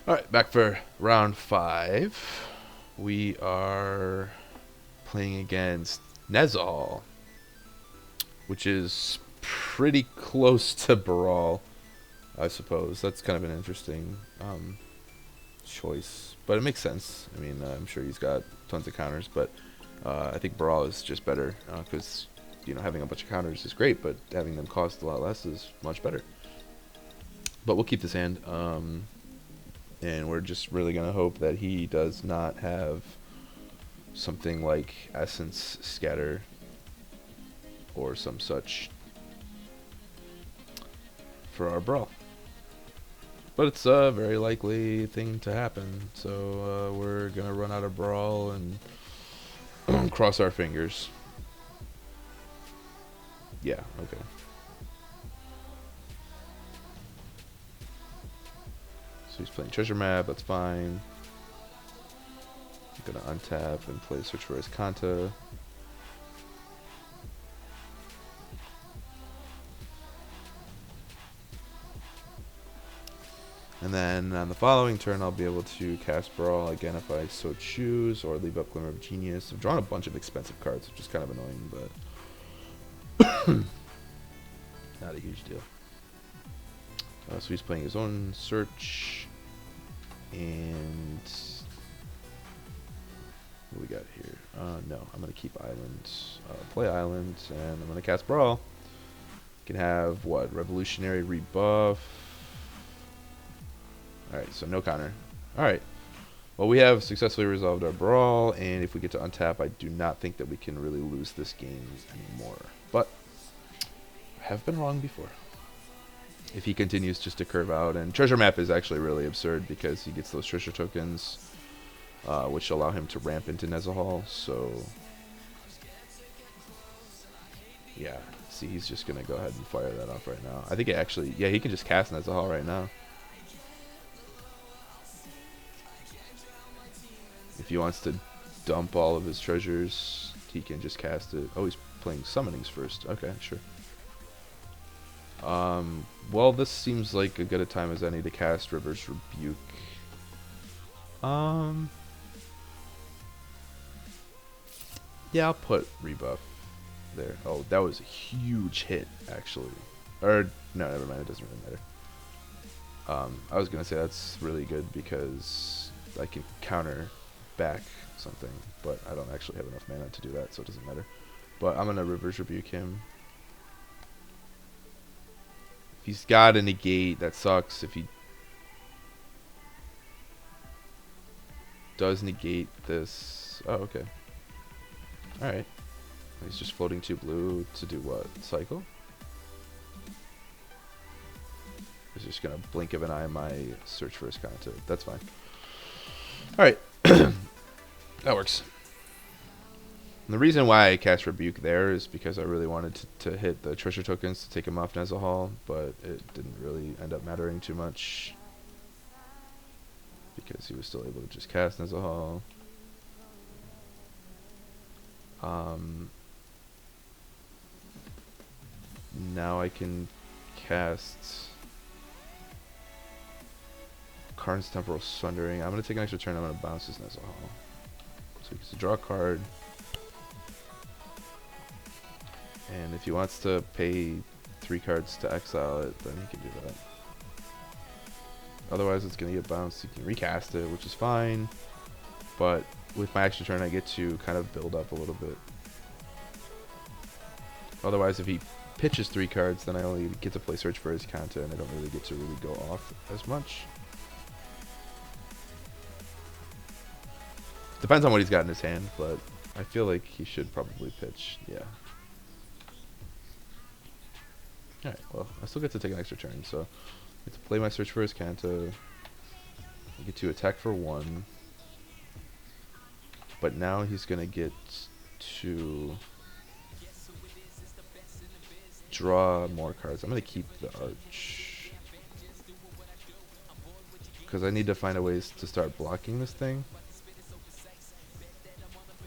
Alright, back for round 5. We are playing against Nezal, which is pretty close to Baral, I suppose. That's kind of an interesting choice, but it makes sense. I mean, I'm sure he's got tons of counters, but I think Brawl is just better because having a bunch of counters is great, but having them cost a lot less is much better. But we'll keep this hand, and we're just really gonna hope that he does not have something like Essence Scatter or some such for our Brawl. But it's a very likely thing to happen, so we're gonna run out of Brawl and cross our fingers. Yeah, okay. So he's playing Treasure Map, that's fine. I'm gonna untap and play Search for his Kanta. And then on the following turn, I'll be able to cast Brawl again if I so choose, or leave up Glimmer of Genius. I've drawn a bunch of expensive cards, which is kind of annoying, but not a huge deal. So he's playing his own Search, and what we got here? No, I'm going to keep Island, play Island, and I'm going to cast Brawl. Can have, what, Revolutionary Rebuff. Alright, so no counter. Alright. Well, we have successfully resolved our Brawl, and if we get to untap, I do not think that we can really lose this game anymore. But I have been wrong before. If he continues just to curve out, and Treasure Map is actually really absurd because he gets those treasure tokens, which allow him to ramp into Nezahal, so yeah, see, he's just going to go ahead and fire that off right now. I think it actually, yeah, he can just cast Nezahal right now. If he wants to dump all of his treasures, he can just cast it. Oh, he's playing summonings first. Okay, sure. Well, this seems like as good a time as any to cast Reverse Rebuke. Yeah, I'll put Rebuff there. Oh, that was a huge hit, actually. Or, no, never mind, it doesn't really matter. I was gonna say that's really good because I can counter back something, but I don't actually have enough mana to do that, so it doesn't matter. But I'm gonna Reverse Rebuke him. If he's got a negate, that sucks. If he does negate this, oh, okay. Alright. He's just floating 2 blue to do what? Cycle? He's just gonna blink of an eye my Search for his Kanta. That's fine. Alright. That works. And the reason why I cast Rebuke there is because I really wanted to hit the treasure tokens to take him off Nezahal, but it didn't really end up mattering too much because he was still able to just cast Nezahal. Now I can cast Karn's Temporal Sundering. I'm going to take an extra turn. I'm going to bounce this Nezahal. So he gets to draw a card. And if he wants to pay 3 cards to exile it, then he can do that. Otherwise, it's going to get bounced. He can recast it, which is fine. But with my extra turn, I get to kind of build up a little bit. Otherwise, if he pitches 3 cards, then I only get to play Search for his Kanta, and I don't really get to really go off as much. Depends on what he's got in his hand, but I feel like he should probably pitch. Yeah. Alright, well, I still get to take an extra turn, so I get to play my Search for his Kanta. I get to attack for 1. But now he's going to get to draw more cards. I'm going to keep the Arch, because I need to find a ways to start blocking this thing.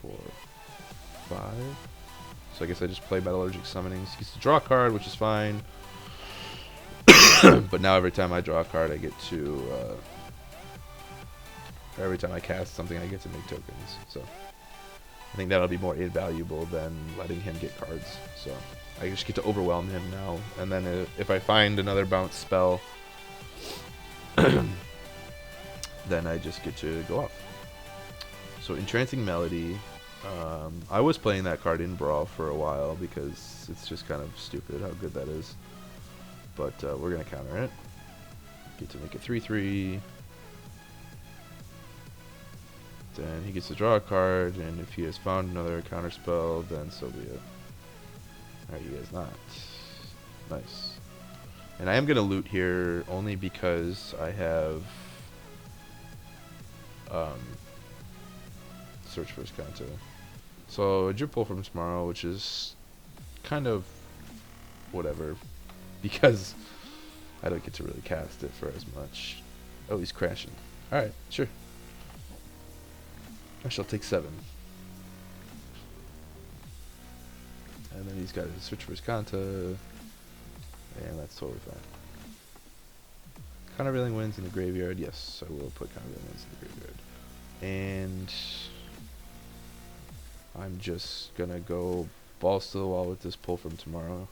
4, 5. So I guess I just play Metallurgic Summonings. He gets to draw a card, which is fine. But now every time I draw a card, I get to For every time I cast something, I get to make tokens. So I think that'll be more invaluable than letting him get cards. So I just get to overwhelm him now. And then if I find another bounce spell, then I just get to go off. So Entrancing Melody. I was playing that card in Brawl for a while because it's just kind of stupid how good that is. But we're going to counter it. Get to make it 3/3. Then he gets to draw a card, and if he has found another counter spell, then so be it. Alright, he has not. Nice. And I am going to loot here only because I have Search for his counter. So I drew Pull from Tomorrow, which is kind of whatever, because I don't get to really cast it for as much. Oh, he's crashing. Alright, sure. I shall take 7. And then he's got to Search for his Kanta, and that's totally fine. Countervailing Winds in the graveyard. Yes, I will put Countervailing Winds in the graveyard. And I'm just gonna go balls to the wall with this Pull from Tomorrow.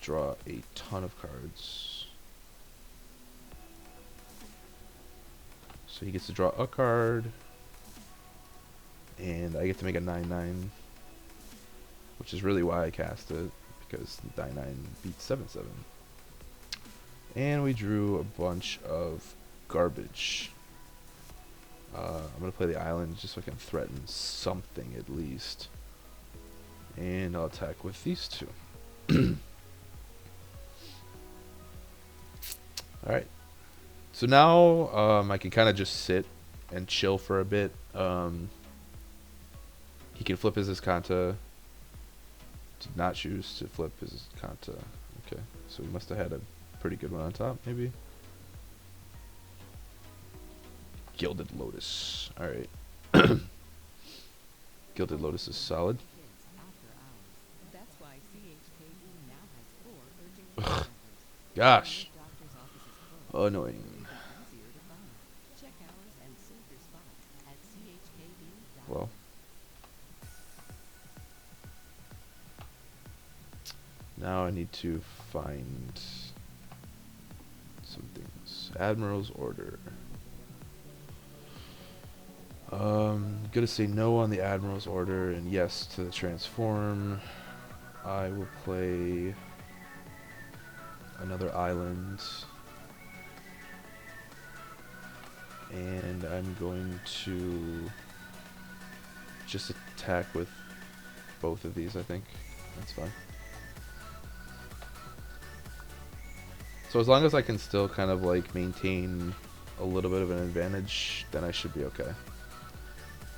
Draw a ton of cards. So he gets to draw a card, and I get to make a 9/9, which is really why I cast it, because 9/9 beats 7/7. And we drew a bunch of garbage. I'm going to play the island just so I can threaten something at least. And I'll attack with these two. Alright. So now I can kind of just sit and chill for a bit. He can flip his Kanta. Did not choose to flip his Kanta. Okay, so he must have had a pretty good one on top, maybe. Gilded Lotus. Alright. Gilded Lotus is solid. Ugh. Gosh. Annoying. Well. Now I need to find some things. Admiral's Order. Gonna say no on the Admiral's Order and yes to the Transform. I will play another island. And I'm going to just attack with both of these, I think. That's fine. So as long as I can still kind of like maintain a little bit of an advantage, then I should be okay.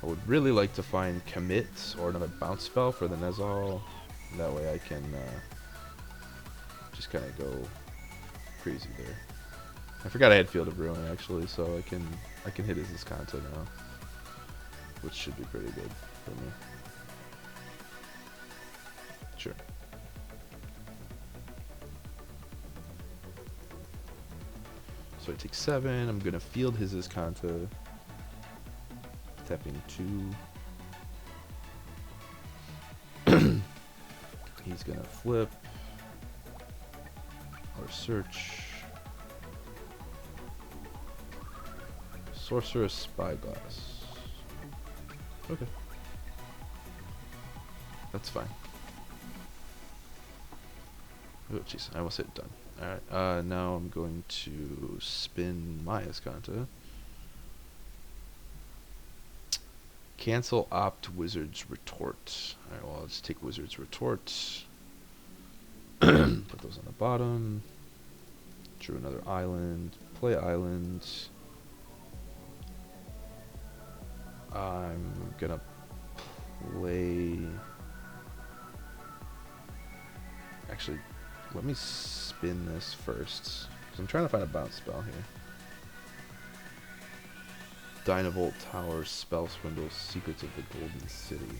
I would really like to find Commit or another bounce spell for the Nezal. That way I can just kind of go crazy there. I forgot I had Field of Ruin actually, so I can hit his Kanta now, which should be pretty good for me. Sure. So I take 7. I'm gonna field his Kanta. Tapping 2. He's gonna flip or search. Sorcerer's Spyglass. Okay. That's fine. Oh jeez, I almost hit done. Alright, now I'm going to spin my Kanta. Cancel Opt Wizard's Retort. Alright, well, let's take Wizard's Retort. Put those on the bottom. Drew another island. Play island. I'm gonna play... Actually, let me spin this first, because I'm trying to find a bounce spell here. Dynavolt Tower, Spell Swindle, Secrets of the Golden City.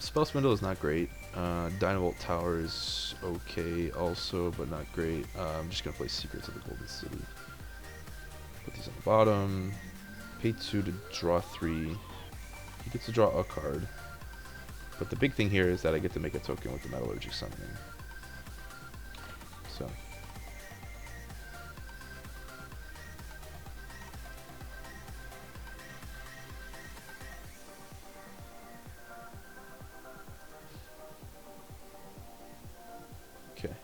Spell Swindle is not great. Dynavolt Tower is okay also, but not great. I'm just gonna play Secrets of the Golden City. Put these on the bottom. Pay 2 to draw 3. He gets to draw a card. But the big thing here is that I get to make a token with the Metallurgic Summoning. So. Okay.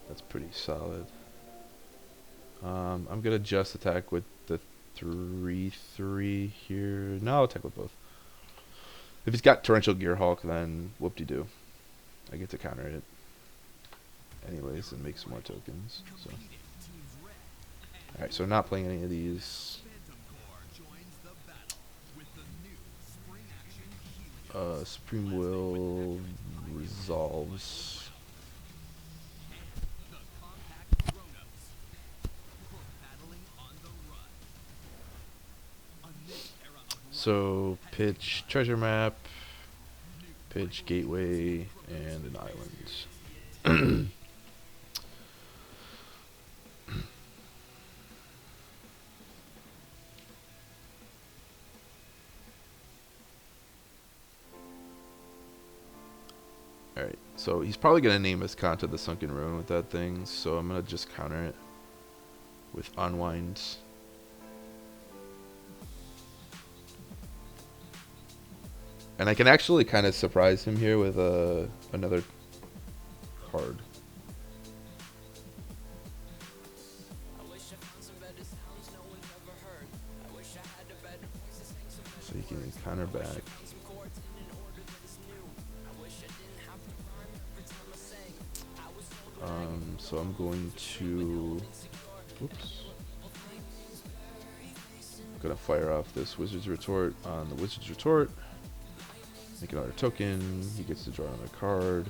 That's pretty solid. I'm gonna just attack with the 3/3 here. No, I'll attack with both. If he's got Torrential Gearhulk, then whoop-de-doo. I get to counter it anyways and make some more tokens. So. Alright, so I'm not playing any of these. Supreme Will resolves. So pitch treasure map, pitch gateway, and an island. Alright, so he's probably going to name his Kanta the Sunken Ruin with that thing, so I'm going to just counter it with Unwind. And I can actually kind of surprise him here with another card. So he can counter back. So I'm going to... Oops. I'm going to fire off this Wizard's Retort on the Wizard's Retort. Make another token. He gets to draw another card.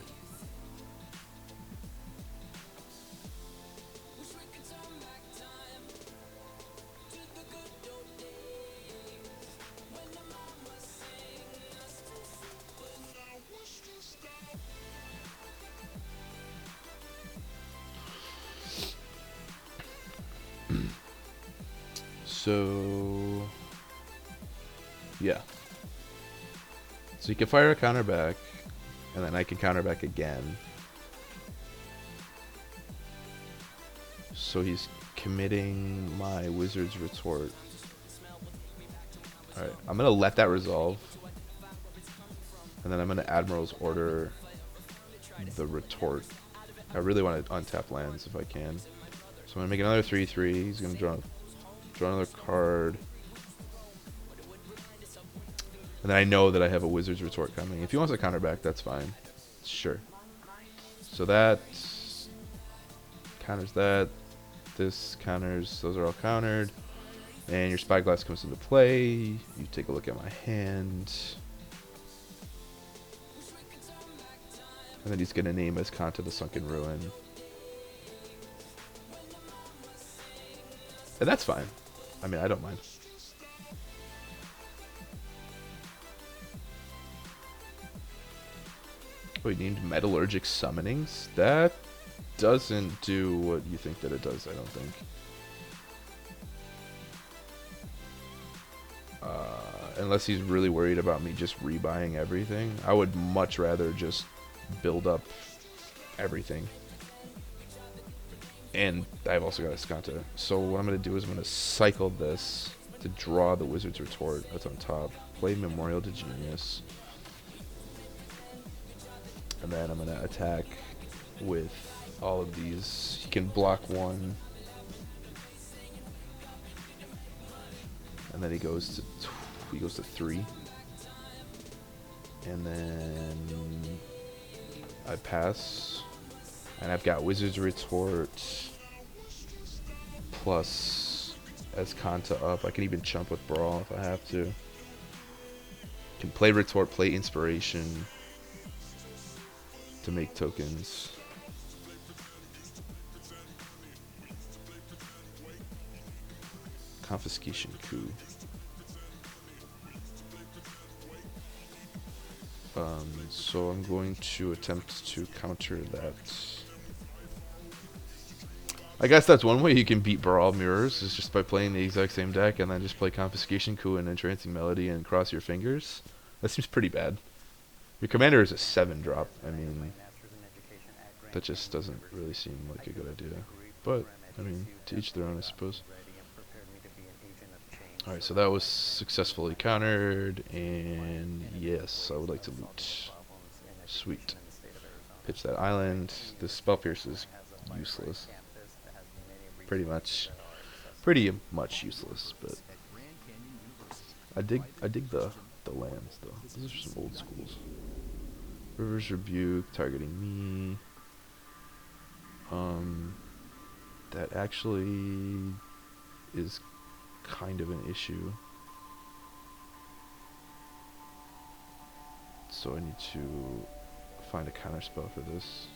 So, yeah. So you can fire a counter back, and then I can counter back again. So he's committing my Wizard's Retort. Alright, I'm going to let that resolve. And then I'm going to Admiral's Order the Retort. I really want to untap lands if I can. So I'm going to make another 3/3. He's going to draw another card. And then I know that I have a Wizard's Retort coming. If he wants to counter back, that's fine. Sure. So that counters that. This counters. Those are all countered. And your Spyglass comes into play. You take a look at my hand. And then he's going to name his Kanta the Sunken Ruin. And that's fine. I mean, I don't mind. Oh, he named Metallurgic Summonings? That doesn't do what you think that it does, I don't think. Unless he's really worried about me just rebuying everything. I would much rather just build up everything. And I've also got a Skanta. So what I'm going to do is I'm going to cycle this to draw the Wizard's Retort. That's on top. Play Memorial to Genius. And then I'm going to attack with all of these. He can block one. And then he goes to 3. And then I pass. And I've got Wizard's Retort plus as Kanta up. I can even chump with Brawl if I have to. Can play Retort, play Inspiration to make tokens. Confiscation Coup. So I'm going to attempt to counter that. I guess that's one way you can beat Baral Mirrors is just by playing the exact same deck and then just play Confiscation Coup and Entrancing Melody and cross your fingers. That seems pretty bad. Your commander is a 7-drop. I mean, that just doesn't really seem like a good idea. But, I mean, to each their own, I suppose. Alright, so that was successfully countered, and yes, I would like to loot. Sweet. Pitch that island. This Spell Pierce is useless. Pretty much useless, but I dig the lands though. These are some old schools. River's Rebuke targeting me. That actually is kind of an issue. So I need to find a counter spell for this.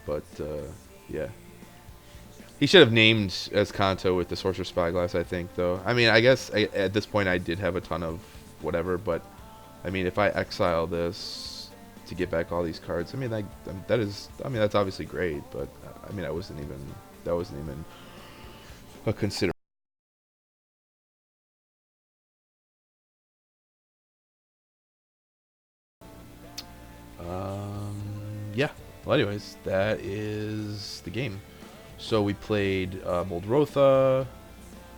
But yeah. He should have named as Kanto with the Sorcerer Spyglass, I think, though. I mean, I guess at this point I did have a ton of whatever, but I mean, if I exile this to get back all these cards, I mean, that is, I mean, that's obviously great, but I mean, that wasn't even a consideration. Yeah. Well, anyways, that is the game. So we played Moldrotha,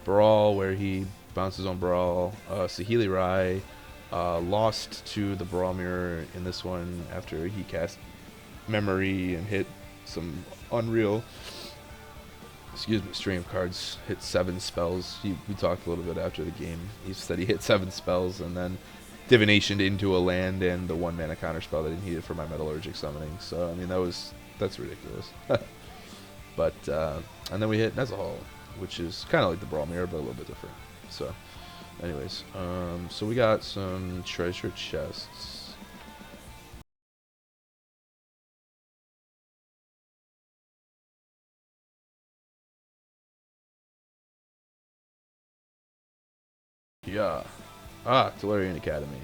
Brawl, where he bounces on Brawl, Sahili Rai, lost to the Brawl Mirror in this one after he cast Memory and hit some unreal, stream of cards, hit 7 spells. We talked a little bit after the game. He said he hit 7 spells and then divinationed into a land and the 1-mana counter spell that he needed for my Metallurgic summoning. So, I mean, that's ridiculous. But, and then we hit Nezahal, which is kind of like the Brawl Mirror, but a little bit different. So, anyways, so we got some treasure chests. Yeah. Tolarian Academy.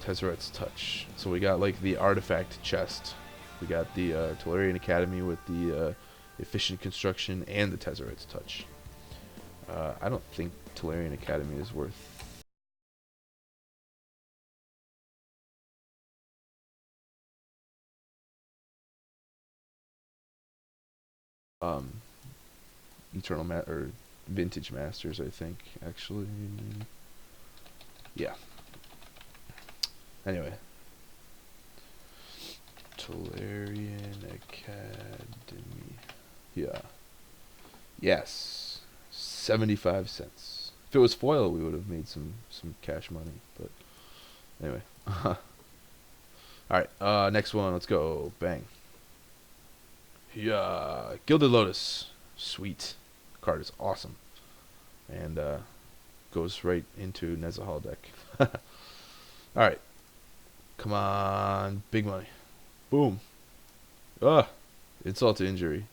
Tezzeret's Touch. So we got like the artifact chest. We got the Tolarian Academy with the efficient construction and the Tezzeret's Touch. I don't think Tolarian Academy is worth. Or Vintage Masters, I think, actually. Yeah. Anyway. Tolarian Academy. Yeah. Yes. 75 cents. If it was foil, we would have made some cash money. But anyway. Alright, next one. Let's go. Bang. Yeah. Gilded Lotus. Sweet. Card is awesome. And goes right into Nezahal deck. Alright. Come on. Big money. Boom. Ugh, insult to injury.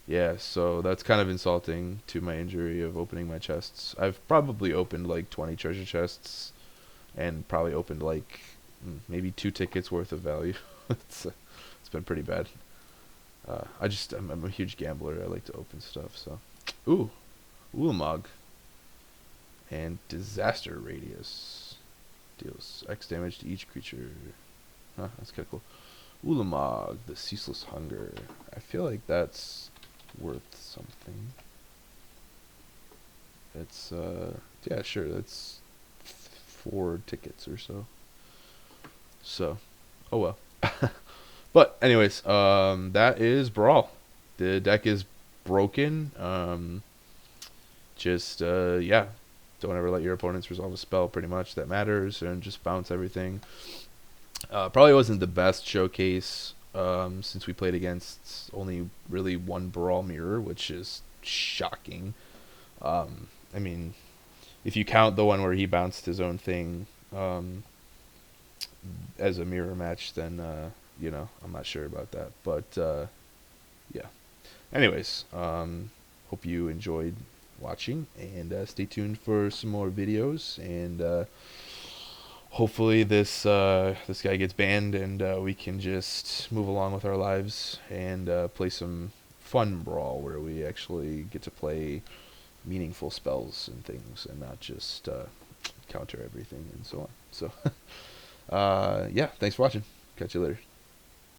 Yeah, so that's kind of insulting to my injury of opening my chests. I've probably opened like 20 treasure chests and probably opened like maybe 2 tickets worth of value. It's been pretty bad. I'm a huge gambler. I like to open stuff. So, ooh, Ulamog and Disaster Radius deals X damage to each creature. Huh, that's kind of cool. Ulamog, the Ceaseless Hunger. I feel like that's worth something. It's yeah, sure. That's 4 tickets or so. So, oh well. But anyways, that is Brawl. The deck is broken. Just yeah, don't ever let your opponents resolve a spell. Pretty much that matters, and just bounce everything. Probably wasn't the best showcase since we played against only really one Brawl mirror, which is shocking. I mean, if you count the one where he bounced his own thing as a mirror match, then I'm not sure about that. But yeah. Anyways, hope you enjoyed watching, and stay tuned for some more videos. And hopefully this guy gets banned, and we can just move along with our lives and play some fun Brawl where we actually get to play meaningful spells and things, and not just counter everything and so on. So yeah, thanks for watching. Catch you later.